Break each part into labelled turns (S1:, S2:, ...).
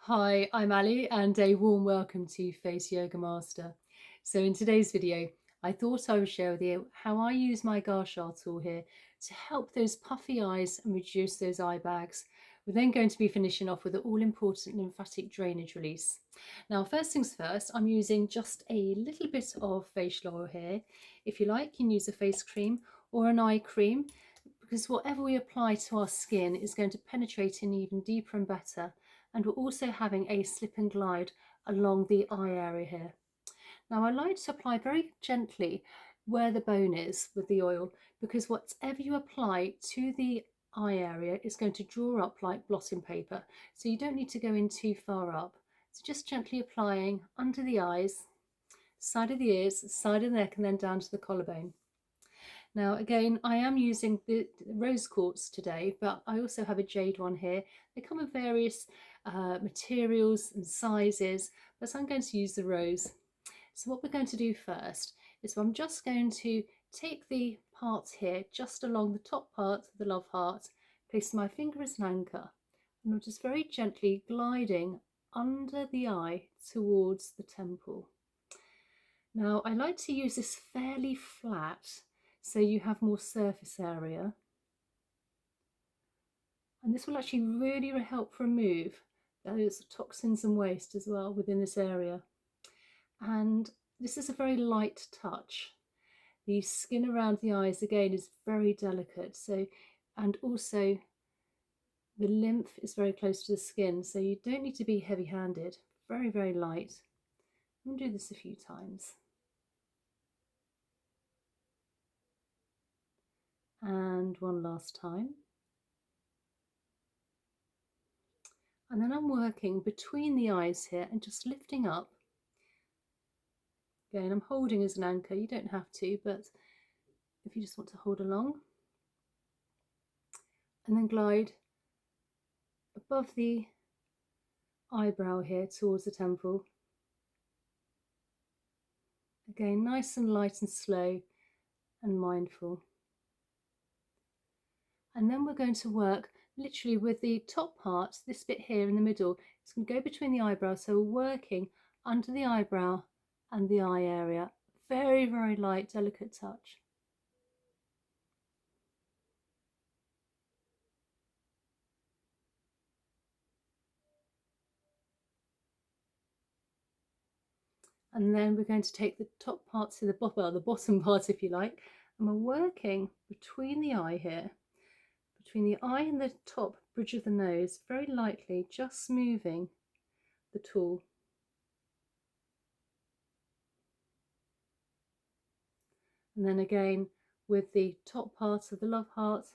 S1: Hi, I'm Ali and a warm welcome to Face Yoga Master. So in today's video, I thought I would share with you how I use my Gua Sha tool here to help those puffy eyes and reduce those eye bags. We're then going to be finishing off with the all-important lymphatic drainage release. Now, first things first, I'm using just a little bit of facial oil here. If you like, you can use a face cream or an eye cream, because whatever we apply to our skin is going to penetrate in even deeper and better. And we're also having a slip and glide along the eye area here. Now I like to apply very gently where the bone is with the oil, because whatever you apply to the eye area is going to draw up like blotting paper. So you don't need to go in too far up. So just gently applying under the eyes, side of the ears, side of the neck, and then down to the collarbone. Now again, I am using the rose quartz today, but I also have a jade one here. They come in various materials and sizes, but I'm going to use the rose. So what we're going to do first is I'm just going to take the parts here just along the top part of the love heart, place my finger as an anchor, and I'm just very gently gliding under the eye towards the temple. Now I like to use this fairly flat so you have more surface area, and this will actually really help remove those toxins and waste as well within this area. And this is a very light touch. The skin around the eyes again is very delicate, so, and also the lymph is very close to the skin, so you don't need to be heavy-handed. Very light. I'm going to do this a few times. And one last time. And then I'm working between the eyes here and just lifting up. Again, I'm holding as an anchor. You don't have to, but if you just want to hold along. And then glide above the eyebrow here towards the temple. Again, nice and light and slow and mindful. And then we're going to work literally with the top part, this bit here in the middle. It's going to go between the eyebrows, so we're working under the eyebrow and the eye area. Very light, delicate touch. And then we're going to take the top part to the bottom part, if you like, and we're working between the eye here, between the eye and the top bridge of the nose, very lightly, just moving the tool. And then again with the top part of the love heart,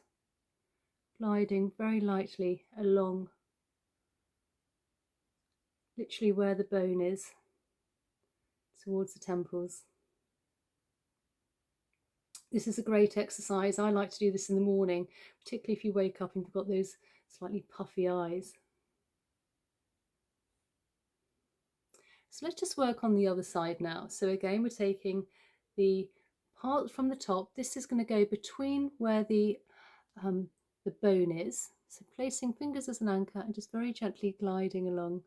S1: gliding very lightly along, literally where the bone is, towards the temples. This is a great exercise. I like to do this in the morning, particularly if you wake up and you've got those slightly puffy eyes. So let's just work on the other side now. So again, we're taking the part from the top. This is going to go between where the bone is. So placing fingers as an anchor and just very gently gliding along.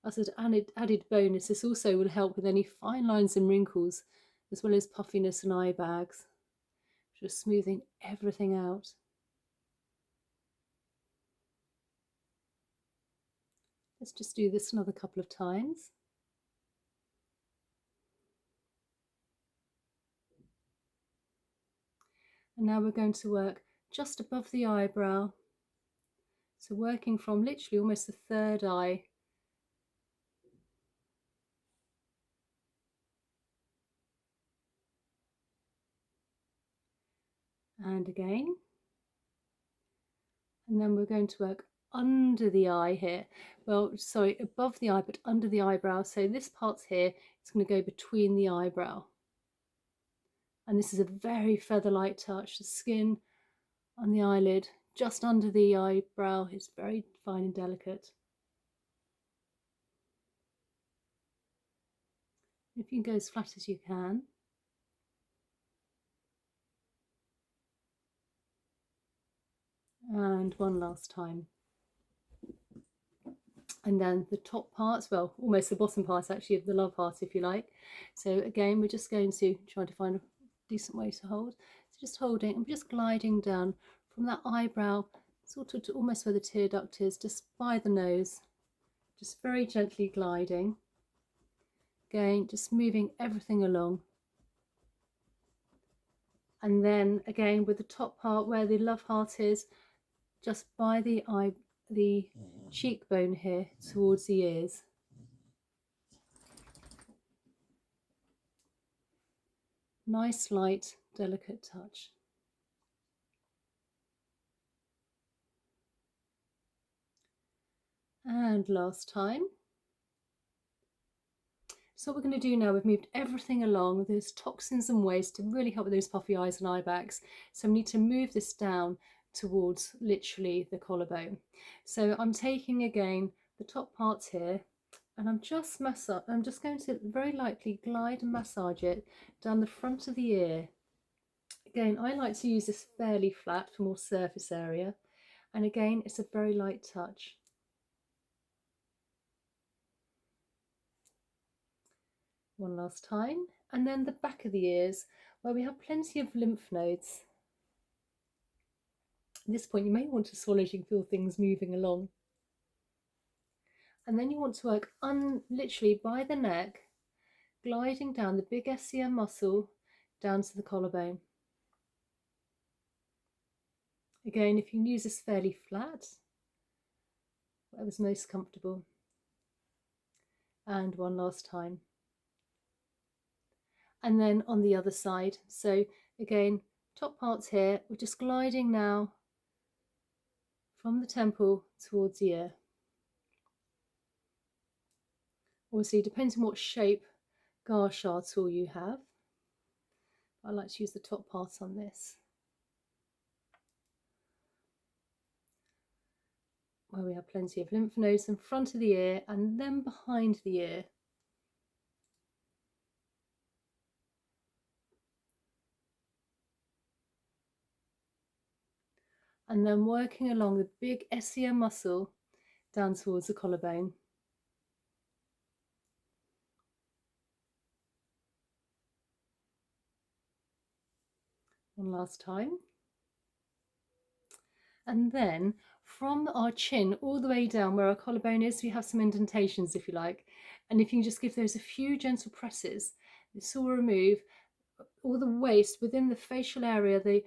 S1: As an added bonus, this also will help with any fine lines and wrinkles, as well as puffiness and eye bags. Just smoothing everything out. Let's just do this another couple of times. And now we're going to work just above the eyebrow. So working from literally almost the third eye. And again. And then we're going to work under the eye here. Well, sorry, above the eye, but under the eyebrow. So this part's here, it's going to go between the eyebrow. And this is a very feather-light touch. The skin on the eyelid, just under the eyebrow, is very fine and delicate. If you can go as flat as you can. And one last time. And then the top parts, well, almost the bottom parts actually of the love heart, if you like. So again, we're just going to try to find a decent way to hold. So just holding, I'm just gliding down from that eyebrow, sort of to almost where the tear duct is, just by the nose, just very gently gliding. Again, just moving everything along. And then again, with the top part where the love heart is, just by the cheekbone here towards the ears. Nice, light, delicate touch. And last time. So what we're going to do now, we've moved everything along, those toxins and waste to really help with those puffy eyes and eye bags. So we need to move this down towards literally the collarbone. So I'm taking again the top parts here, and I'm just going to very lightly glide and massage it down the front of the ear. Again, I like to use this fairly flat for more surface area. And again, it's a very light touch. One last time. And then the back of the ears, where we have plenty of lymph nodes. At this point, you may want to swallow as you feel things moving along. And then you want to work literally by the neck, gliding down the big SCM muscle down to the collarbone. Again, if you can use this fairly flat, whatever's most comfortable. And one last time. And then on the other side. So again, top parts here, we're just gliding now from the temple towards the ear. Obviously, it depends on what shape Gua Sha tool you have. I like to use the top part on this, where we have plenty of lymph nodes in front of the ear and then behind the ear. And then working along the big SCM muscle down towards the collarbone. One last time. And then from our chin all the way down where our collarbone is, we have some indentations, if you like. And if you can just give those a few gentle presses, this will remove all the waste within the facial area, the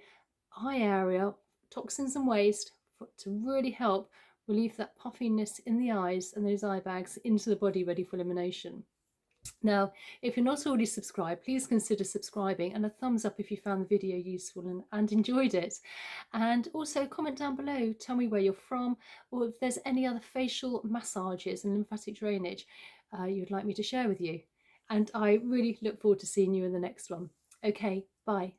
S1: eye area, toxins and waste, to really help relieve that puffiness in the eyes and those eye bags into the body, ready for elimination. Now, if you're not already subscribed, please consider subscribing, and a thumbs up if you found the video useful and enjoyed it. And also comment down below, tell me where you're from, or if there's any other facial massages and lymphatic drainage you'd like me to share with you. And I really look forward to seeing you in the next one. Okay, bye.